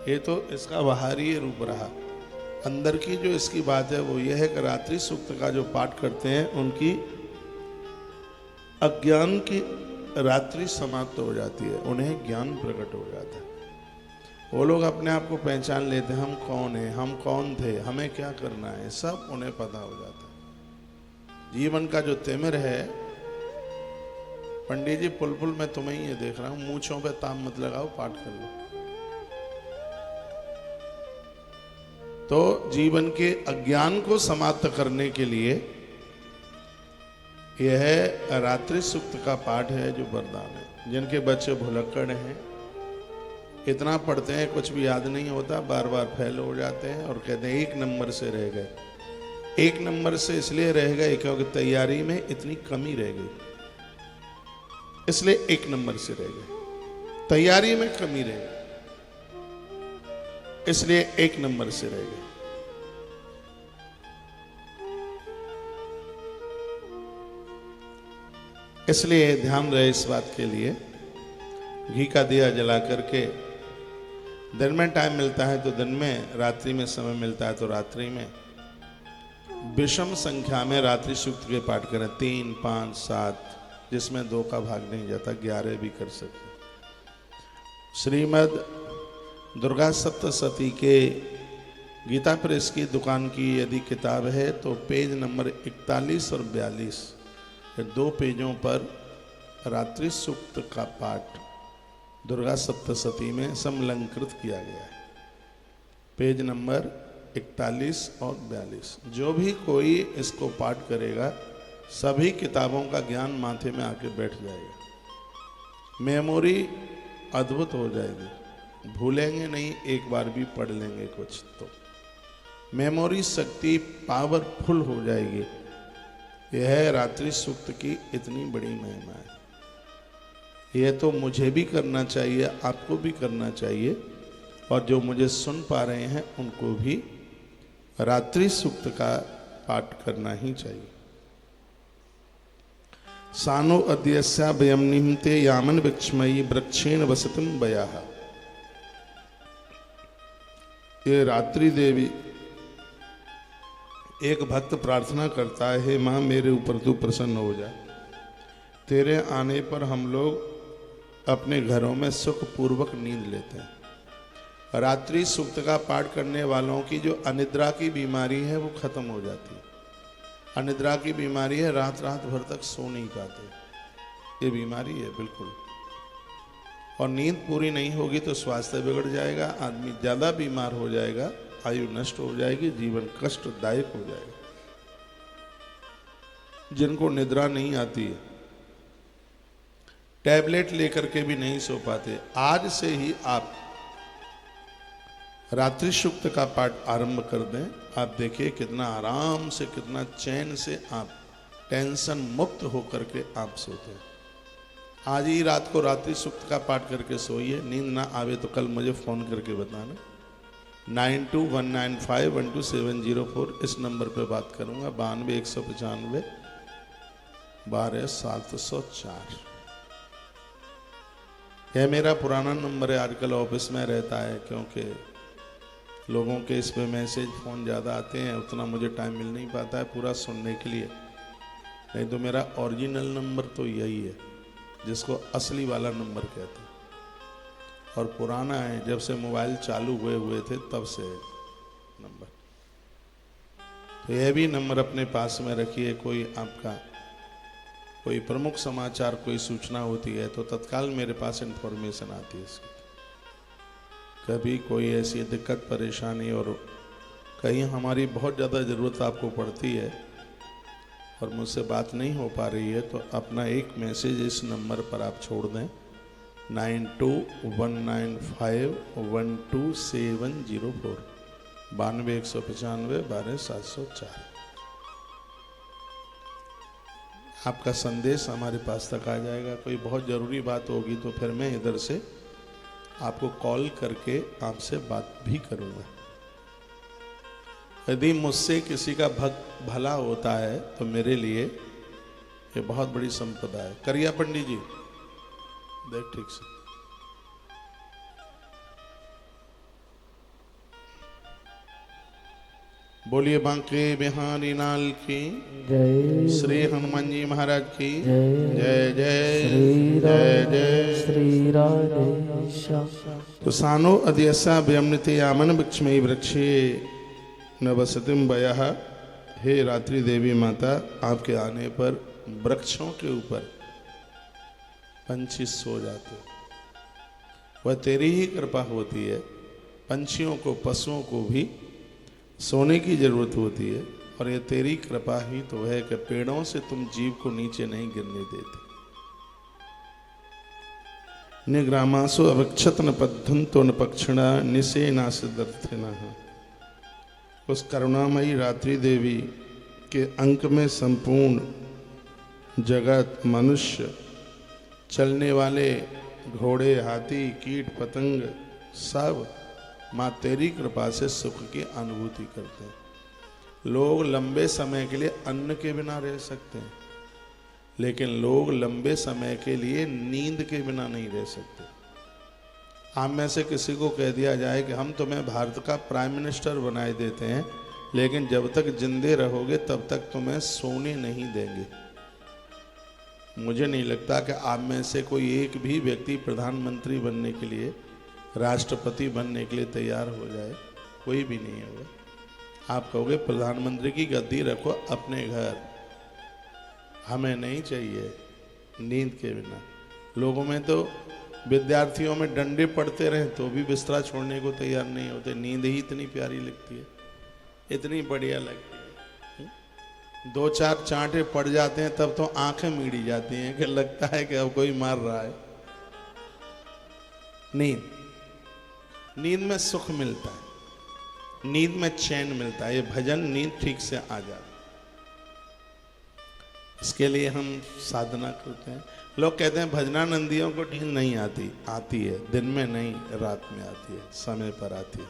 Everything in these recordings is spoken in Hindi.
ये तो इसका बाहरी रूप रहा। अंदर की जो इसकी बात है वो यह है कि रात्रि सूक्त का जो पाठ करते हैं उनकी अज्ञान की रात्रि समाप्त हो जाती है, उन्हें ज्ञान प्रकट हो जाता है। वो लोग अपने आप को पहचान लेते हैं, हम कौन हैं, हम कौन थे, हमें क्या करना है, सब उन्हें पता हो जाता है। जीवन का जो तिमिर है, पंडित जी पुल मैं तुम्हें ही ये देख रहा हूं, मूंछों पे ताम मत लगाओ, पाठ कर लो। तो जीवन के अज्ञान को समाप्त करने के लिए यह रात्रि सूक्त का पाठ है जो वरदान है। जिनके बच्चे भुलक्कड़ हैं, इतना पढ़ते हैं कुछ भी याद नहीं होता, बार बार फेल हो जाते हैं और कहते हैं 1 नंबर से रह गए। 1 नंबर से इसलिए रह गए क्योंकि तैयारी में इतनी कमी रह गई, इसलिए 1 नंबर से रह गए। तैयारी में कमी रह गई, इसलिए 1 नंबर से रह गए। इसलिए ध्यान रहे इस बात के लिए, घी का दिया जला करके दिन में टाइम मिलता है तो दिन में, रात्रि में समय मिलता है तो रात्रि में विषम संख्या में रात्रि सूक्त के पाठ करें। 3, 5, 7, जिसमें 2 का भाग नहीं जाता, 11 भी कर सकते। श्रीमद् दुर्गा सप्तशती के गीता प्रेस की दुकान की यदि किताब है तो पेज नंबर 41 और 42, 2 पेजों पर रात्रि सूक्त का पाठ दुर्गा सप्तशती में समलंकृत किया गया है। पेज नंबर 41 और 42। जो भी कोई इसको पाठ करेगा, सभी किताबों का ज्ञान माथे में आके बैठ जाएगा। मेमोरी अद्भुत हो जाएगी, भूलेंगे नहीं, एक बार भी पढ़ लेंगे कुछ तो मेमोरी शक्ति पावरफुल हो जाएगी। यह रात्रि सूक्त की इतनी बड़ी महिमा है। यह तो मुझे भी करना चाहिए, आपको भी करना चाहिए, और जो मुझे सुन पा रहे हैं उनको भी रात्रि सूक्त का पाठ करना ही चाहिए। सानो अद्यस्या वयम निमते यामन वृक्षमयी वृक्षेण वसतिम वयाः। ये रात्रि देवी, एक भक्त प्रार्थना करता है, हे माँ मेरे ऊपर तू प्रसन्न हो जा। तेरे आने पर हम लोग अपने घरों में सुखपूर्वक नींद लेते हैं। रात्रि सूक्त का पाठ करने वालों की जो अनिद्रा की बीमारी है वो खत्म हो जाती है। अनिद्रा की बीमारी है, रात रात भर तक सो नहीं पाते, ये बीमारी है बिल्कुल। और नींद पूरी नहीं होगी तो स्वास्थ्य बिगड़ जाएगा, आदमी ज़्यादा बीमार हो जाएगा, आयु नष्ट हो जाएगी, जीवन कष्टदायक हो जाएगा। जिनको निद्रा नहीं आती है, टैबलेट लेकर के भी नहीं सो पाते, आज से ही आप रात्रि सूक्त का पाठ आरंभ कर दें। आप देखिए कितना आराम से, कितना चैन से आप टेंशन मुक्त होकर के आप सोते हैं। आज ही रात को रात्रि सूक्त का पाठ करके सोइए। नींद ना आवे तो कल मुझे फ़ोन करके बताना। 9219512704 इस नंबर पे बात करूँगा। 92 195 12 704। यह मेरा पुराना नंबर है, आजकल ऑफिस में रहता है क्योंकि लोगों के इस पे मैसेज फ़ोन ज़्यादा आते हैं, उतना मुझे टाइम मिल नहीं पाता है पूरा सुनने के लिए। नहीं तो मेरा ओरिजिनल नंबर तो यही है, जिसको असली वाला नंबर कहते हैं, और पुराना है, जब से मोबाइल चालू हुए थे तब से नंबर। तो यह भी नंबर अपने पास में रखिए। कोई आपका कोई प्रमुख समाचार, कोई सूचना होती है तो तत्काल मेरे पास इन्फॉर्मेशन आती है इसकी। कभी कोई ऐसी दिक्कत परेशानी और कहीं हमारी बहुत ज़्यादा ज़रूरत आपको पड़ती है और मुझसे बात नहीं हो पा रही है तो अपना एक मैसेज इस नंबर पर आप छोड़ दें, 9219512704 92 195 12 704। आपका संदेश हमारे पास तक आ जाएगा। कोई बहुत ज़रूरी बात होगी तो फिर मैं इधर से आपको कॉल करके आपसे बात भी करूँगा। यदि मुझसे किसी का भला होता है तो मेरे लिए ये बहुत बड़ी संपदा है। करिया पंडित जी, देख ठीक से। बोलिए बांके बिहारी लाल की जय। श्री हनुमान जी महाराज की जय। जय जय श्री जय राम जय। श्री राधे श्याम। तो सानो अध्यसा व्यमृते यामन वृक्षमयी वृक्षे नवसतिम वयः। हे रात्रि देवी माता, आपके आने पर वृक्षों के ऊपर पंछी सो जाते, वह तेरी ही कृपा होती है। पंछियों को, पशुओं को भी सोने की जरूरत होती है, और ये तेरी कृपा ही तो है कि पेड़ों से तुम जीव को नीचे नहीं गिरने देते। निग्रामासु अवक्षत न पद्धंतो न पक्षिणा निशे नासिदर्थिनः। उस करुणामयी रात्रि देवी के अंक में संपूर्ण जगत, मनुष्य, चलने वाले घोड़े, हाथी, कीट पतंग सब माँ तेरी कृपा से सुख की अनुभूति करते हैं। लोग लंबे समय के लिए अन्न के बिना रह सकते हैं, लेकिन लोग लंबे समय के लिए नींद के बिना नहीं रह सकते। आप में से किसी को कह दिया जाए कि हम तुम्हें भारत का प्राइम मिनिस्टर बनाए देते हैं, लेकिन जब तक जिंदे रहोगे तब तक तुम्हें सोने नहीं देंगे, मुझे नहीं लगता कि आप में से कोई एक भी व्यक्ति प्रधानमंत्री बनने के लिए, राष्ट्रपति बनने के लिए तैयार हो जाए। कोई भी नहीं होगा। आप कहोगे प्रधानमंत्री की गद्दी रखो अपने घर, हमें नहीं चाहिए नींद के बिना। लोगों में तो, विद्यार्थियों में डंडे पड़ते रहे तो भी बिस्तरा छोड़ने को तैयार नहीं होते। नींद ही इतनी प्यारी लगती है, इतनी बढ़िया लगती है। दो चार चांटे पड़ जाते हैं तब तो आंखें मीड़ी जाती हैं कि लगता है कि अब कोई मार रहा है। नींद में सुख मिलता है, नींद में चैन मिलता है। ये भजन नींद ठीक से आ जाए, इसके लिए हम साधना करते हैं। लोग कहते हैं भजनानंदियों को नींद नहीं आती। आती है, दिन में नहीं, रात में आती है, समय पर आती है,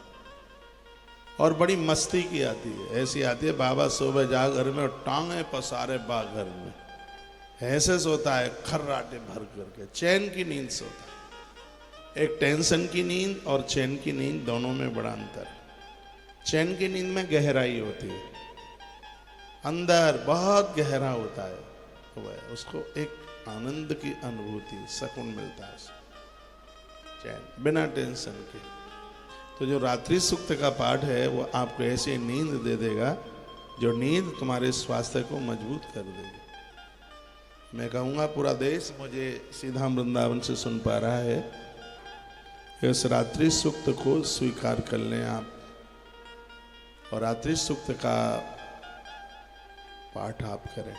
और बड़ी मस्ती की आती है। ऐसी आती है बाबा सोबे जा घर में और टांगे पसारे बा घर में, ऐसे सोता है खर्राटे भर करके। चैन की नींद सोता है। एक टेंशन की नींद और चैन की नींद, दोनों में बड़ा अंतर है। चैन की नींद में गहराई होती है, अंदर बहुत गहरा होता है, वह उसको एक आनंद की अनुभूति, सुकून मिलता है चैन, बिना टेंशन के। तो जो रात्रि सूक्त का पाठ है वो आपको ऐसी नींद दे देगा जो नींद तुम्हारे स्वास्थ्य को मजबूत कर देगी। मैं कहूँगा पूरा देश मुझे सीधा वृंदावन से सुन पा रहा है, इस रात्रि सूक्त को स्वीकार कर लें आप, और रात्रि सूक्त का पाठ आप करें।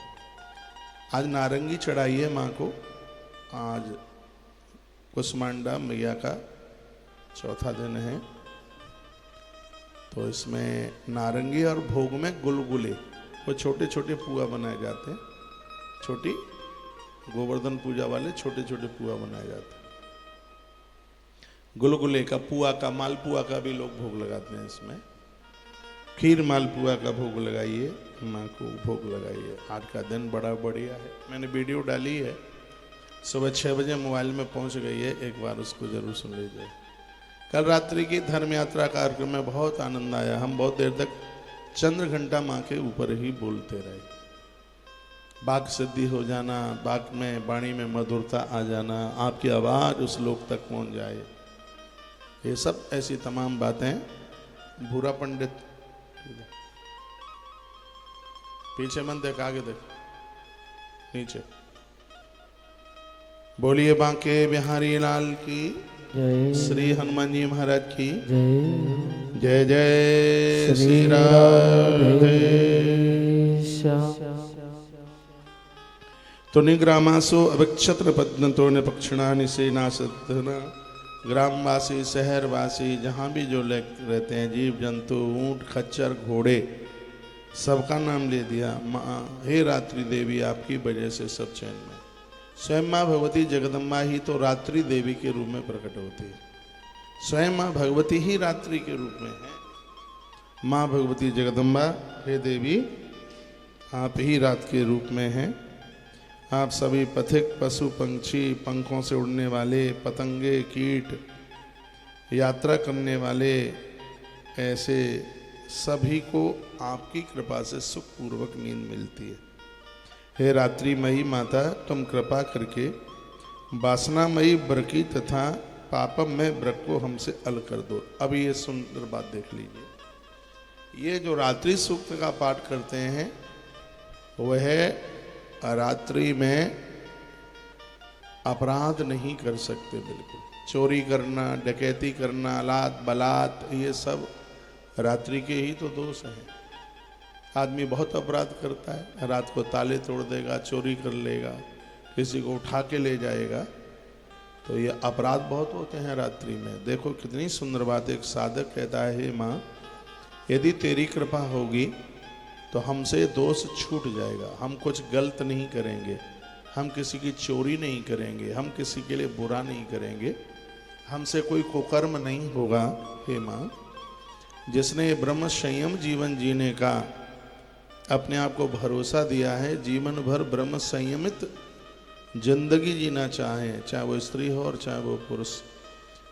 आज नारंगी चढ़ाई है माँ को। आज कुसमांडा मैया का चौथा दिन है, तो इसमें नारंगी और भोग में गुलगुले, वो छोटे छोटे पुआ बनाए जाते हैं। छोटी गोवर्धन पूजा वाले छोटे छोटे पुआ बनाए जाते हैं। गुलगुले का, पुआ का, मालपुआ का भी लोग भोग लगाते हैं। इसमें खीर मालपुआ का भोग लगाइए, माँ को भोग लगाइए। आज का दिन बड़ा बढ़िया है। मैंने वीडियो डाली है, सुबह 6 बजे मोबाइल में पहुंच गई है, एक बार उसको जरूर सुन लीजिए। कल रात्रि की धर्म यात्रा कार्यक्रम में बहुत आनंद आया। हम बहुत देर तक चंद्र घंटा माँ के ऊपर ही बोलते रहे। वाक सिद्धि हो जाना, वाक में, वाणी में मधुरता आ जाना, आपकी आवाज़ उस लोक तक पहुँच जाए, ये सब ऐसी तमाम बातें। भूरा पंडित पीछे मन देख, आगे देख, नीचे। बोलिए बांके बिहारी लाल की जय। श्री हनुमान जी महाराज की जय। जय जय श्री राधे श्याम। तो निग्रामासो अवक्षत्र पद्मतो न पक्षिणा निसेनासना। ग्रामवासी, शहरवासी, जहाँ भी जो रहते हैं, जीव जंतु, ऊंट, खच्चर, घोड़े, सबका नाम ले दिया। माँ, हे रात्रि देवी, आपकी वजह से सब चैन में। स्वयं माँ भगवती जगदम्बा ही तो रात्रि देवी के रूप में प्रकट होती है। स्वयं माँ भगवती ही रात्रि के रूप में है। माँ भगवती जगदम्बा, हे देवी, आप ही रात के रूप में हैं। आप सभी पथिक, पशु, पंछी, पंखों से उड़ने वाले, पतंगे, कीट, यात्रा करने वाले, ऐसे सभी को आपकी कृपा से सुखपूर्वक नींद मिलती है। हे रात्रिमयी माता, तुम कृपा करके वासनामयी व्रत की तथा पापमय व्रत को हमसे अलग कर दो। अब ये सुंदर बात देख लीजिए, ये जो रात्रि सूक्त का पाठ करते हैं वह रात्रि में अपराध नहीं कर सकते। बिल्कुल चोरी करना, डकैती करना, लात बलात, ये सब रात्रि के ही तो दोष हैं। आदमी बहुत अपराध करता है, रात को ताले तोड़ देगा, चोरी कर लेगा, किसी को उठा के ले जाएगा, तो ये अपराध बहुत होते हैं रात्रि में। देखो कितनी सुंदर बात, एक साधक कहता है, हे माँ यदि तेरी कृपा होगी तो हमसे दोष छूट जाएगा, हम कुछ गलत नहीं करेंगे, हम किसी की चोरी नहीं करेंगे, हम किसी के लिए बुरा नहीं करेंगे, हमसे कोई कुकर्म नहीं होगा। हे माँ, जिसने ब्रह्म संयम जीवन जीने का अपने आप को भरोसा दिया है, जीवन भर ब्रह्म संयमित जिंदगी जीना चाहे, चाहे वो स्त्री हो और चाहे वो पुरुष,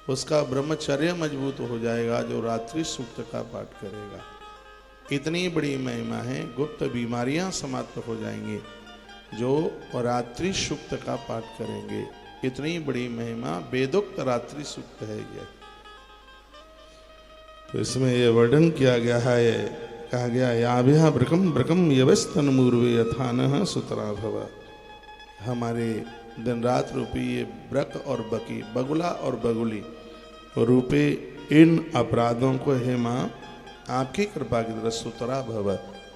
उसका ब्रह्मचर्य मजबूत हो जाएगा जो रात्रि सूक्त का पाठ करेगा। इतनी बड़ी महिमा है, गुप्त बीमारियां समाप्त हो जाएंगी जो रात्रि सूक्त का पाठ करेंगे। इतनी बड़ी महिमा वेदोक्त रात्रि सूक्त है ये। तो इसमें ये वर्णन किया गया है, कहा गया याभ्या ब्रकम ब्रकम यवस्तन्मूर्वे यथानः सुतरा भव। हमारे दिन रात रूपी ये ब्रक और बकी, बगुला और बगुली रूपे इन अपराधों को हे माँ आपकी कृपा की तरह सुतरा भव,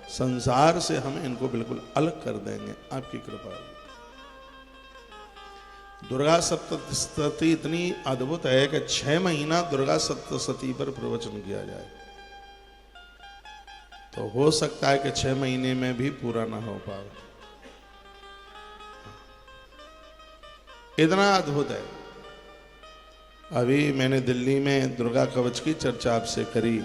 संसार से हम इनको बिल्कुल अलग कर देंगे आपकी कृपा। दुर्गा सप्तशती इतनी अद्भुत है कि 6 महीना दुर्गा सप्तशती पर प्रवचन किया जाए तो हो सकता है कि 6 महीने में भी पूरा ना हो पाए, इतना अद्भुत है। अभी मैंने दिल्ली में दुर्गा कवच की चर्चा आपसे करी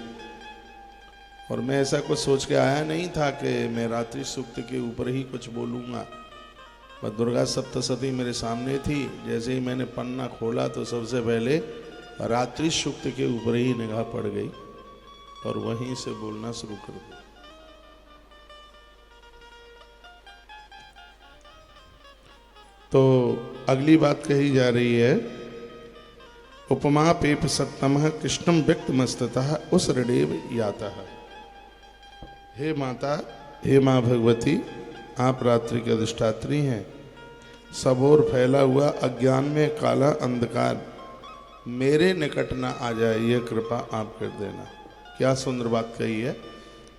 और मैं ऐसा कुछ सोच के आया नहीं था कि मैं रात्रि सूक्त के ऊपर ही कुछ बोलूँगा। बस दुर्गा सप्तशती मेरे सामने थी, जैसे ही मैंने पन्ना खोला तो सबसे पहले रात्रि सूक्त के ऊपर ही निगाह पड़ गई और वहीं से बोलना शुरू कर दिया। तो अगली बात कही जा रही है, उपमा पेप सत्तम कृष्णम व्यक्त मस्ततः उस ऋडेव याता। हे माता, हे माँ भगवती, आप रात्रि के अधिष्ठात्री हैं। सब ओर फैला हुआ अज्ञान में काला अंधकार मेरे निकट ना आ जाए, यह कृपा आप कर देना। क्या सुंदर बात कही है।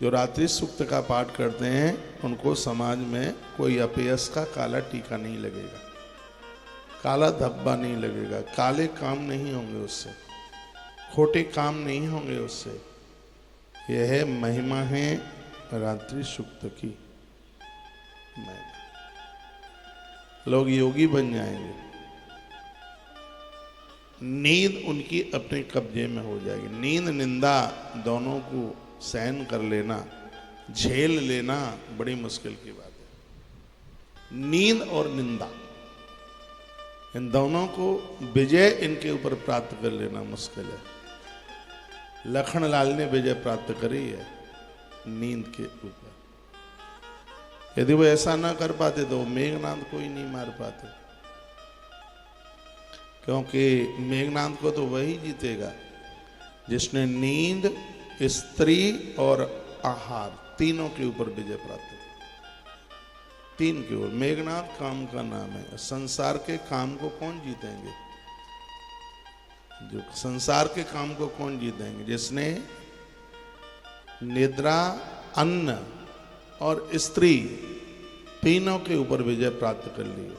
जो रात्रि सूक्त का पाठ करते हैं उनको समाज में कोई अपयश का काला टीका नहीं लगेगा, काला धब्बा नहीं लगेगा, काले काम नहीं होंगे उससे, खोटे काम नहीं होंगे उससे। यह है महिमा है रात्रि सूक्त की। लोग योगी बन जाएंगे, नींद उनकी अपने कब्जे में हो जाएगी। नींद निंदा दोनों को सहन कर लेना, झेल लेना बड़ी मुश्किल की बात है। नींद और निंदा, इन दोनों को विजय इनके ऊपर प्राप्त कर लेना मुश्किल है। लखनलाल ने विजय प्राप्त करी है नींद के ऊपर। यदि वो ऐसा ना कर पाते तो मेघनाद को ही नहीं मार पाते, क्योंकि मेघनाद को तो वही जीतेगा जिसने नींद, स्त्री और आहार तीनों के ऊपर विजय प्राप्त की। 3 की ओर मेघनाद काम का नाम है। संसार के काम को कौन जीतेंगे? जो संसार के काम को कौन जीतेंगे? जिसने निद्रा, अन्न और स्त्री तीनों के ऊपर विजय प्राप्त कर ली।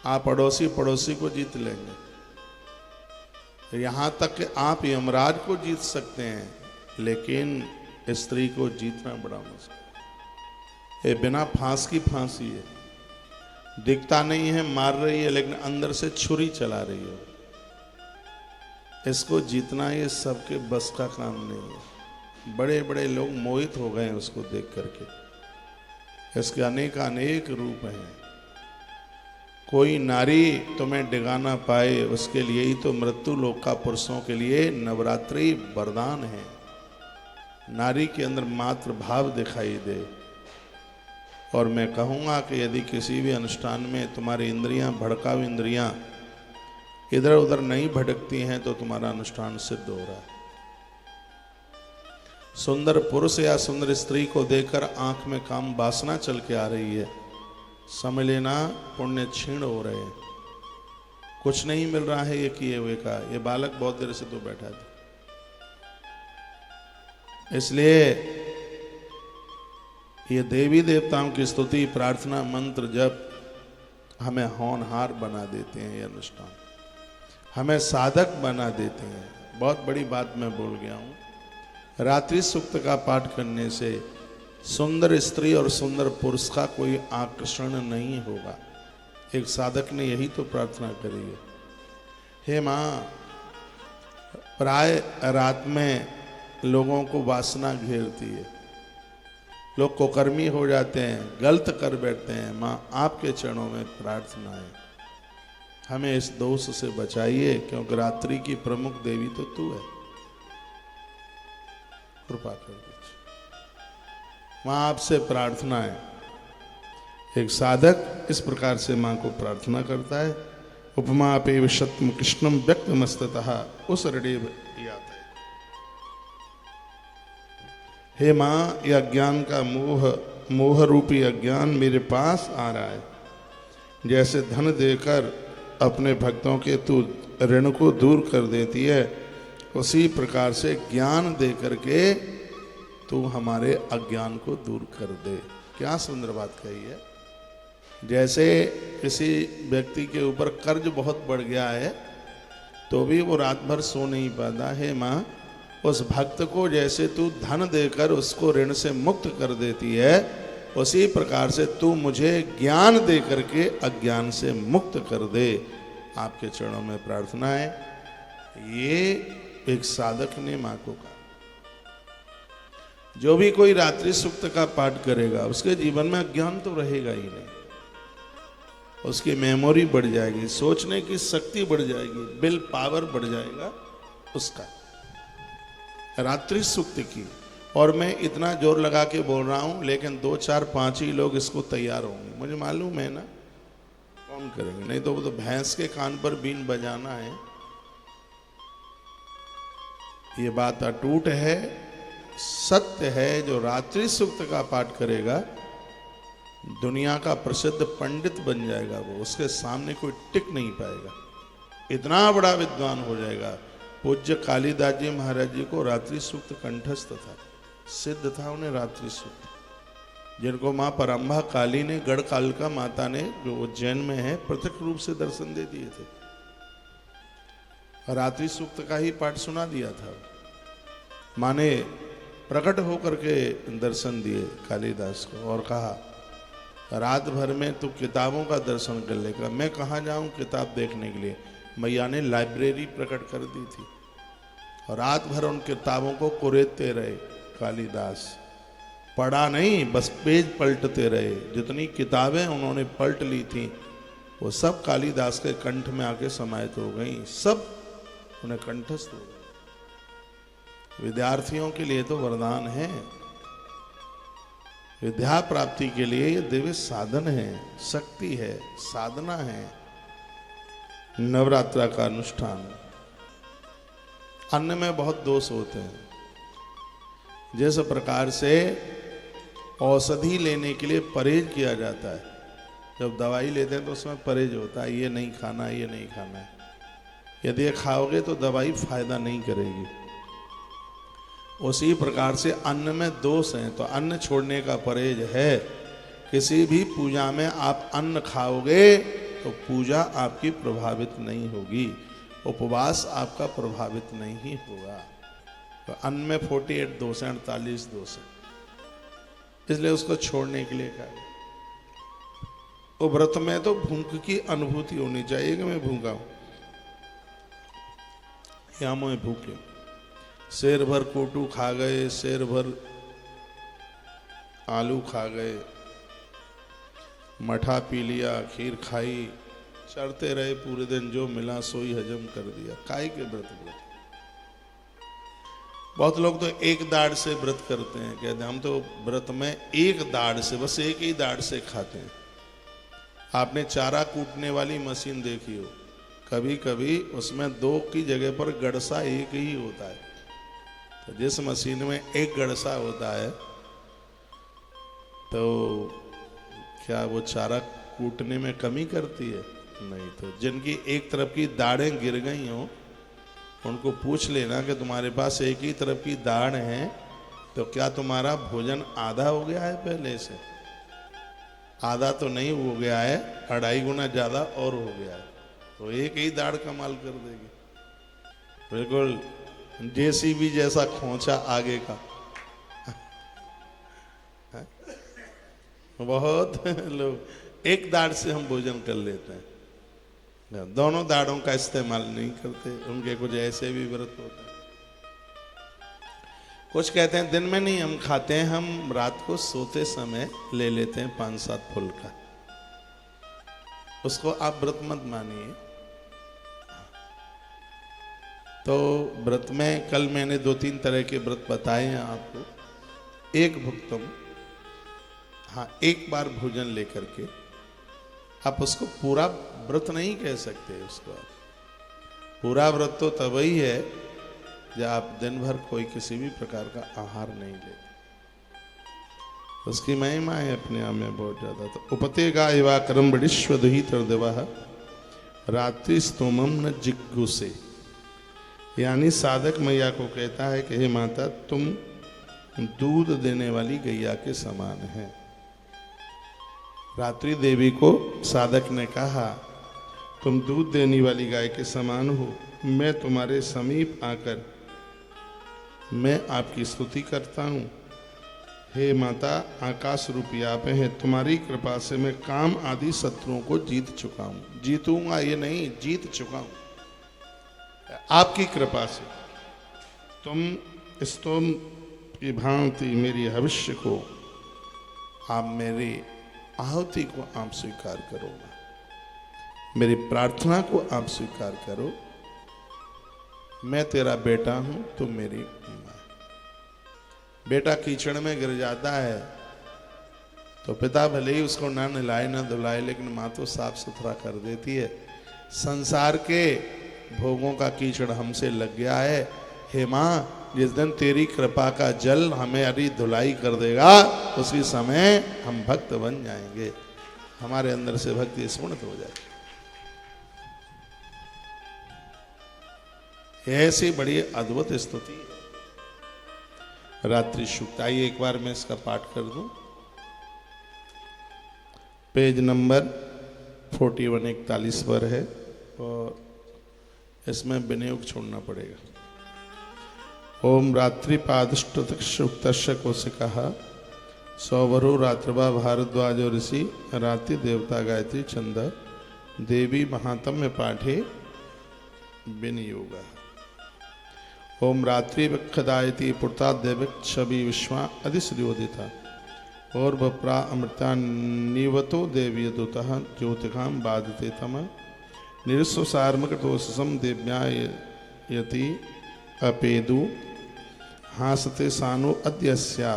आप पड़ोसी को जीत लेंगे, यहां तक कि आप यमराज को जीत सकते हैं, लेकिन स्त्री को जीतना बड़ा मुश्किल। ये बिना फांस की फांसी है, दिखता नहीं है मार रही है, लेकिन अंदर से छुरी चला रही है। इसको जीतना ये सबके बस का काम नहीं है। बड़े बड़े लोग मोहित हो गए उसको देख करके। इसके अनेक रूप हैं। कोई नारी तुम्हें डिगा ना पाए, उसके लिए ही तो मृत्यु लोक का पुरुषों के लिए नवरात्रि वरदान है। नारी के अंदर मात्र भाव दिखाई दे। और मैं कहूँगा कि यदि किसी भी अनुष्ठान में तुम्हारी इंद्रियां, भड़काऊ इंद्रियां इधर उधर नहीं भटकती हैं तो तुम्हारा अनुष्ठान सिद्ध हो रहा है। सुंदर पुरुष या सुंदर स्त्री को देखकर आंख में काम वासना चल के आ रही है, समझ लेना पुण्य क्षीण हो रहे हैं, कुछ नहीं मिल रहा है ये किए हुए का। ये बालक बहुत देर से तो बैठा था, इसलिए ये देवी देवताओं की स्तुति, प्रार्थना, मंत्र जप हमें होनहार बना देते हैं। ये अनुष्ठान हमें साधक बना देते हैं। बहुत बड़ी बात मैं बोल गया हूँ। रात्रि सूक्त का पाठ करने से सुंदर स्त्री और सुंदर पुरुष का कोई आकर्षण नहीं होगा। एक साधक ने यही तो प्रार्थना करी है, हे माँ, प्राय रात में लोगों को वासना घेरती है, लोग कुकर्मी हो जाते हैं, गलत कर बैठते हैं। माँ आपके चरणों में प्रार्थना है, हमें इस दोष से बचाइए, क्योंकि रात्रि की प्रमुख देवी तो तू है, कृपा कर दीजिए। माँ आपसे प्रार्थना है। एक साधक इस प्रकार से माँ को प्रार्थना करता है। उपमा पे विषत्म कृष्णम व्यक्त मस्ततः उस रड़े यात है। हे माँ, यह अज्ञान का मोह रूपी अज्ञान मेरे पास आ रहा है। जैसे धन देकर अपने भक्तों के तू ऋण को दूर कर देती है, उसी प्रकार से ज्ञान दे करके तू हमारे अज्ञान को दूर कर दे। क्या सुंदर बात कही है। जैसे किसी व्यक्ति के ऊपर कर्ज बहुत बढ़ गया है तो भी वो रात भर सो नहीं पाता, हे माँ, उस भक्त को जैसे तू धन देकर उसको ऋण से मुक्त कर देती है, उसी प्रकार से तू मुझे ज्ञान दे करके अज्ञान से मुक्त कर दे। आपके चरणों में प्रार्थना है। ये एक साधक ने मां को कहा। जो भी कोई रात्रि सूक्त का पाठ करेगा उसके जीवन में अज्ञान तो रहेगा ही नहीं, उसकी मेमोरी बढ़ जाएगी, सोचने की शक्ति बढ़ जाएगी, विल पावर बढ़ जाएगा उसका, रात्रि सूक्त की। और मैं इतना जोर लगा के बोल रहा हूं, लेकिन 2 4 5 ही लोग इसको तैयार होंगे, मुझे मालूम है ना। कौन करेंगे? नहीं तो वो तो भैंस के कान पर बीन बजाना है। ये बात अटूट है, सत्य है। जो रात्रि सूक्त का पाठ करेगा दुनिया का प्रसिद्ध पंडित बन जाएगा, वो उसके सामने कोई टिक नहीं पाएगा, इतना बड़ा विद्वान हो जाएगा। पूज्य कालिदास जी महाराज जी को रात्रि सूक्त कंठस्थ था, सिद्ध था उन्हें रात्रि सूक्त, जिनको माँ परम्भा काली ने, गढ़ कालिका माता ने, जो उज्जैन में है, प्रत्यक्ष रूप से दर्शन दे दिए थे। रात्रि सूक्त का ही पाठ सुना दिया था। माँ ने प्रकट होकर के दर्शन दिए कालिदास को और कहा, रात भर में तू किताबों का दर्शन कर लेगा। मैं कहाँ जाऊँ किताब देखने के लिए? मैया ने लाइब्रेरी प्रकट कर दी थी और रात भर उन किताबों को कुरेदते रहे कालिदास। पढ़ा नहीं, बस पेज पलटते रहे। जितनी किताबें उन्होंने पलट ली थी वो सब कालिदास के कंठ में आके समाहित हो गई, सब उन्हें कंठस्थ हो गए। विद्यार्थियों के लिए तो वरदान है, विद्या प्राप्ति के लिए ये दिव्य साधन है, शक्ति है, साधना है। नवरात्रा का अनुष्ठान। अन्न में बहुत दोष होते हैं। जिस प्रकार से औषधि लेने के लिए परहेज किया जाता है, जब दवाई लेते हैं तो उसमें परहेज होता है, ये नहीं खाना, ये नहीं खाना है। यदि ये खाओगे तो दवाई फायदा नहीं करेगी। उसी प्रकार से अन्न में दोष है, तो अन्न छोड़ने का परहेज है। किसी भी पूजा में आप अन्न खाओगे तो पूजा आपकी प्रभावित नहीं होगी, उपवास आपका प्रभावित नहीं होगा। तो अन्न में 48 दोष है, 48 दोष है, इसलिए उसको छोड़ने के लिए कहा। वो व्रत में तो भूख की अनुभूति होनी चाहिए कि मैं भूखा हूं या मैं भूखे। शेर भर कोटू खा गए, शेर भर आलू खा गए, मठा पी लिया, खीर खाई, चढ़ते रहे पूरे दिन, जो मिला सोई हजम कर दिया। काय के व्रत? बहुत लोग तो एक दाढ़ से व्रत करते हैं, कहते हैं हम तो व्रत में एक दाढ़ से, बस एक ही दाढ़ से खाते हैं। आपने चारा कूटने वाली मशीन देखी हो, कभी कभी उसमें 2 की जगह पर गड़सा एक ही होता है। तो जिस मशीन में एक गड़सा होता है तो क्या वो चारा कूटने में कमी करती है? नहीं। तो जिनकी एक तरफ की दाढ़ें गिर गई हों उनको पूछ लेना कि तुम्हारे पास एक ही तरफ की दाढ़ है तो क्या तुम्हारा भोजन आधा हो गया है पहले से? आधा तो नहीं हो गया है, 2.5 गुना ज्यादा और हो गया है। तो एक ही दाढ़ कमाल कर देगी, बिल्कुल जेसीबी जैसा खोंचा आगे का। बहुत लोग एक दाढ़ से हम भोजन कर लेते हैं, दोनों दाढ़ों का इस्तेमाल नहीं करते। उनके कुछ ऐसे भी व्रत होते हैं। कुछ कहते हैं दिन में नहीं हम खाते हैं, हम रात को सोते समय ले लेते हैं 5-7 फुल्का। उसको आप व्रत मत मानिए। तो व्रत में कल मैंने 2-3 तरह के व्रत बताए हैं आपको। एक भुक्तम, हाँ, एक बार भोजन लेकर के आप उसको पूरा व्रत नहीं कह सकते। उसको आप पूरा व्रत तो तभी है जब आप दिन भर कोई किसी भी प्रकार का आहार नहीं लेते। उसकी महिमा है अपने आप में बहुत ज्यादा। तो उपते गायवा करम बड़िश्व दुही तरदेवा रात्रि स्तोमम न जिज्ञुसे, यानी साधक मैया को कहता है कि हे माता तुम दूध देने वाली गैया के समान है। रात्रि देवी को साधक ने कहा तुम दूध देने वाली गाय के समान हो, मैं तुम्हारे समीप आकर मैं आपकी स्तुति करता हूँ। हे माता आकाश रूपी आप हैं, तुम्हारी कृपा से मैं काम आदि शत्रुओं को जीत चुका हूँ। जीतूंगा ये नहीं, जीत चुका हूँ आपकी कृपा से। तुम स्तोम की भांति मेरी भविष्य को, आप मेरी आहुति को आप स्वीकार करो, मेरी प्रार्थना को आप स्वीकार करो। मैं तेरा बेटा हूं, तुम मेरी मां। बेटा कीचड़ में गिर जाता है तो पिता भले ही उसको ना नहलाए ना धुलाए, लेकिन मां तो साफ सुथरा कर देती है। संसार के भोगों का कीचड़ हमसे लग गया है, हे मां जिस दिन तेरी कृपा का जल हमें अरी धुलाई कर देगा उसी समय हम भक्त बन जाएंगे, हमारे अंदर से भक्ति स्फुरित हो जाएगी। ऐसी बड़ी अद्भुत स्तुति रात्रि सूक्त। आइए एक बार मैं इसका पाठ कर दूं। पेज नंबर 4141 पर है और इसमें विनियोग छोड़ना पड़ेगा। ओम रात्रि पादष्टुत सूक्तस्य कौशिकः सौवरो रात्रवा भारद्वाज ऋषि रात्रि देवता गायत्री छंद देवी महात्म्य पाठे विनियोग। ओम रात्रि विक्षदायति पुरता देविक छवि विश्वा अधिश्रियोदिता और बप्रा अमृता निवतो देवी दुतः ज्योतिकाम बाधते तम निरस्वसार्मकटोषसम देव्यायति अपेदु हासते सानो अद्यस्या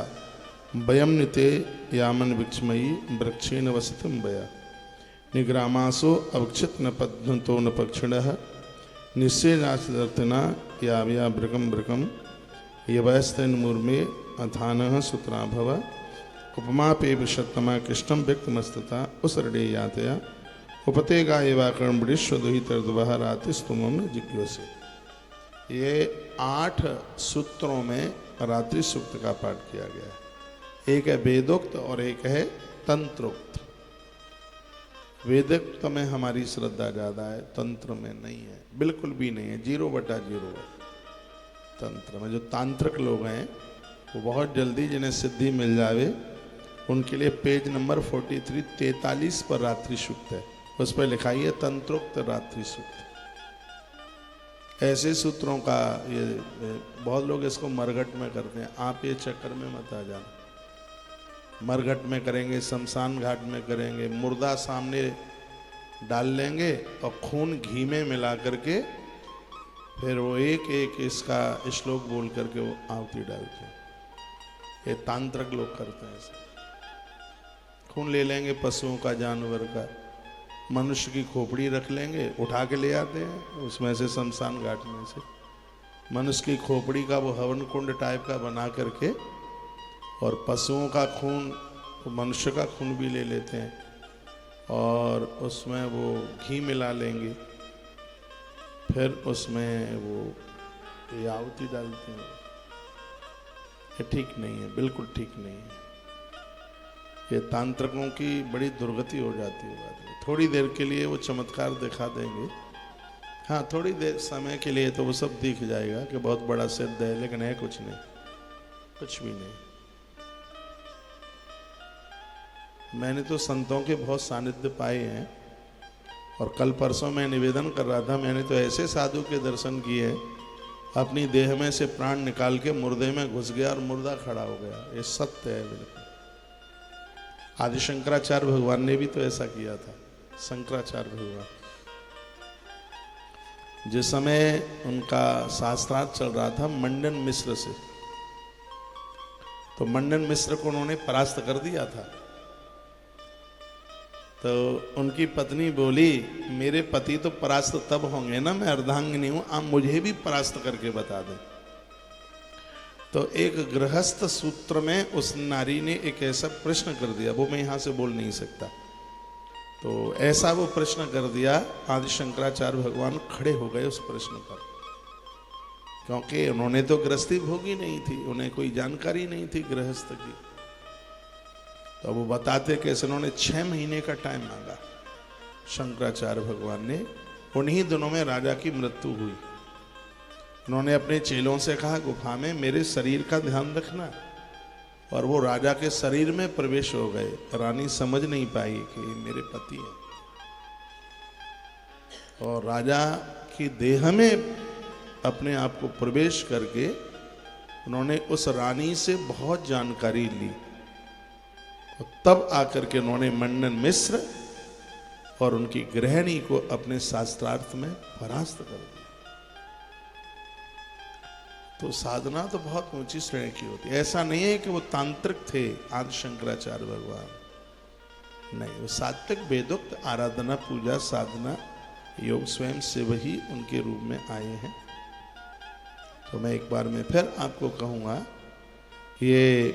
वयम निते यामन विक्षमयी वृक्षेण वसतम वया निग्रामासो अवक्षित न पद्मतो न पक्षिणः निश्चयनाचदर्तना याव्या ब्रकम ब्रकम यवस्तन मूर्मे अथानः सुत्राभव उपमा पे विशतमा कृष्णम व्यक्तमस्तता उसरडे यातया उपते गायवा कर्मृश्व दुहितर्दवः रातिस्तुमं जिज्ञोसे। ये 8 सूत्रों में रात्रि सूक्त का पाठ किया गया है। एक है वेदोक्त और एक है तंत्रोक्त। वेदोक्त में हमारी श्रद्धा ज्यादा है, तंत्र में नहीं है, बिल्कुल भी नहीं है, 0/0 है तंत्र में। जो तांत्रिक लोग हैं वो बहुत जल्दी जिन्हें सिद्धि मिल जावे उनके लिए पेज नंबर 43 पर रात्रि सूक्त है, उस पर लिखा है तंत्रोक्त रात्रि सूक्त। ऐसे सूत्रों का ये बहुत लोग इसको मरघट में करते हैं, आप ये चक्कर में मत आ जाना। मरघट में करेंगे, शमशान घाट में करेंगे, मुर्दा सामने डाल लेंगे और खून घी में मिला करके फिर वो एक एक इसका श्लोक बोल करके वो आहुति डालते हैं। ये तांत्रिक लोग करते हैं ऐसे। खून ले लेंगे पशुओं का, जानवर का, मनुष्य की खोपड़ी रख लेंगे, उठा के ले आते हैं उसमें से, शमशान घाट में से मनुष्य की खोपड़ी का वो हवन कुंड टाइप का बना करके, और पशुओं का खून, तो मनुष्य का खून भी ले लेते हैं और उसमें वो घी मिला लेंगे, फिर उसमें वो ये आहुति डालते हैं। ये ठीक नहीं है, बिल्कुल ठीक नहीं है। ये तांत्रिकों की बड़ी दुर्गति हो जाती है बाद में। थोड़ी देर के लिए वो चमत्कार दिखा देंगे, हाँ थोड़ी देर समय के लिए तो वो सब दिख जाएगा कि बहुत बड़ा सिद्ध है, लेकिन है कुछ नहीं, कुछ भी नहीं। मैंने तो संतों के बहुत सानिध्य पाए हैं, और कल परसों मैं निवेदन कर रहा था, मैंने तो ऐसे साधु के दर्शन किए, अपनी देह में से प्राण निकाल के मुर्दे में घुस गया और मुर्दा खड़ा हो गया। ये सत्य है बिल्कुल। आदि शंकराचार्य भगवान ने भी तो ऐसा किया था। शंकराचार्य भगवान जिस समय उनका शास्त्रार्थ चल रहा था मंडन मिश्र से, तो मंडन मिश्र को उन्होंने परास्त कर दिया था। तो उनकी पत्नी बोली, मेरे पति तो परास्त तब होंगे ना, मैं अर्धांगिनी हूं, आप मुझे भी परास्त करके बता दें। तो एक गृहस्थ सूत्र में उस नारी ने एक ऐसा प्रश्न कर दिया, वो मैं यहां से बोल नहीं सकता, तो ऐसा वो प्रश्न कर दिया, आदि शंकराचार्य भगवान खड़े हो गए उस प्रश्न पर, क्योंकि उन्होंने तो गृहस्थी भोगी नहीं थी, उन्हें कोई जानकारी नहीं थी गृहस्थ की। तो वो बताते कैसे उन्होंने 6 महीने का टाइम मांगा शंकराचार्य भगवान ने। उन्हीं दिनों में राजा की मृत्यु हुई। उन्होंने अपने चेलों से कहा, गुफा में मेरे शरीर का ध्यान रखना, और वो राजा के शरीर में प्रवेश हो गए। रानी समझ नहीं पाई कि ये मेरे पति है, और राजा की देह में अपने आप को प्रवेश करके उन्होंने उस रानी से बहुत जानकारी ली, और तब आकर के उन्होंने मंडन मिश्र और उनकी गृहिणी को अपने शास्त्रार्थ में परास्त कर दिया। तो साधना तो बहुत ऊंची श्रेणी की होती है। ऐसा नहीं है कि वो तांत्रिक थे आदि शंकराचार्य भगवान, नहीं, वो सात्विक वेदोक्त आराधना, पूजा, साधना, योग स्वयं शिव ही उनके रूप में आए हैं। तो मैं एक बार में फिर आपको कहूँगा, ये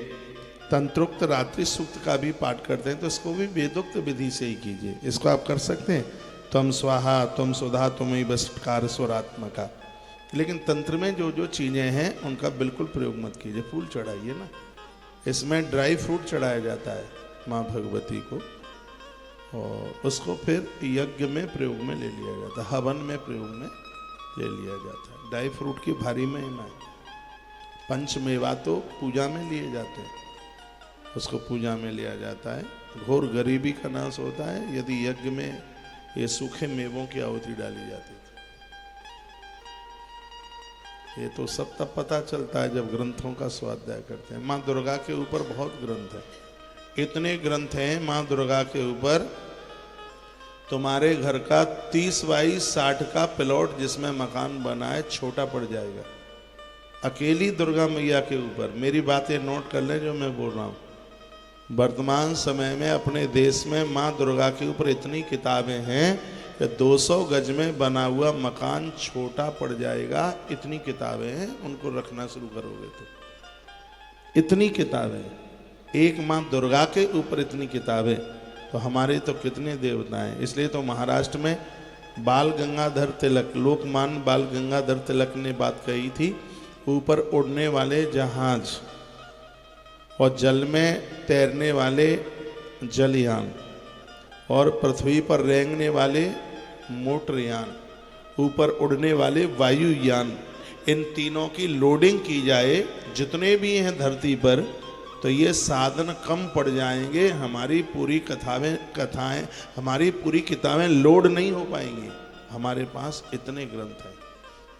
तंत्रोक्त रात्रि सूक्त का भी पाठ करते हैं, तो इसको भी वेदोक्त विधि से ही कीजिए। इसको आप कर सकते हैं, त्वं स्वाहा त्वं सुधा त्वमयि वषट्कार स्वरात्मका। लेकिन तंत्र में जो जो चीज़ें हैं उनका बिल्कुल प्रयोग मत कीजिए। फूल चढ़ाइए ना, इसमें ड्राई फ्रूट चढ़ाया जाता है माँ भगवती को, और उसको फिर यज्ञ में प्रयोग में ले लिया जाता है, हवन में प्रयोग में ले लिया जाता है। ड्राई फ्रूट की भारी महिमा है। पंचमेवा तो पूजा में लिए जाते हैं, उसको पूजा में लिया जाता है। घोर गरीबी का नाश होता है यदि यज्ञ में ये सूखे मेवों की आहुति डाली जाती थी। ये तो सब तब पता चलता है जब ग्रंथों का स्वाध्याय करते हैं। माँ दुर्गा के ऊपर बहुत ग्रंथ है, इतने ग्रंथ हैं माँ दुर्गा के ऊपर, तुम्हारे घर का 30 बाई 60 का प्लॉट जिसमें मकान बना है छोटा पड़ जाएगा, अकेली दुर्गा मैया के ऊपर। मेरी बातें नोट कर लें जो मैं बोल रहा हूँ। वर्तमान समय में अपने देश में माँ दुर्गा के ऊपर इतनी किताबें हैं कि 200 गज में बना हुआ मकान छोटा पड़ जाएगा। इतनी किताबें हैं, उनको रखना शुरू करोगे तो इतनी किताबें, एक माँ दुर्गा के ऊपर इतनी किताबें, तो हमारे तो कितने देवता हैं। इसलिए तो महाराष्ट्र में बाल गंगाधर तिलक, लोकमान्य बाल गंगाधर तिलक ने बात कही थी, ऊपर उड़ने वाले जहाज और जल में तैरने वाले जलयान और पृथ्वी पर रेंगने वाले मोटरयान, ऊपर उड़ने वाले वायुयान, इन तीनों की लोडिंग की जाए जितने भी हैं धरती पर, तो ये साधन कम पड़ जाएंगे। हमारी पूरी कथाएं हमारी पूरी किताबें लोड नहीं हो पाएंगी। हमारे पास इतने ग्रंथ हैं,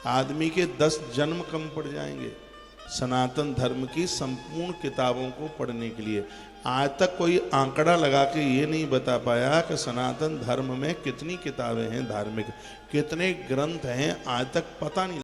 आदमी के 10 जन्म कम पड़ जाएंगे सनातन धर्म की संपूर्ण किताबों को पढ़ने के लिए। आज तक कोई आंकड़ा लगा के ये नहीं बता पाया कि सनातन धर्म में कितनी किताबें हैं, धार्मिक कितने ग्रंथ हैं, आज तक पता नहीं।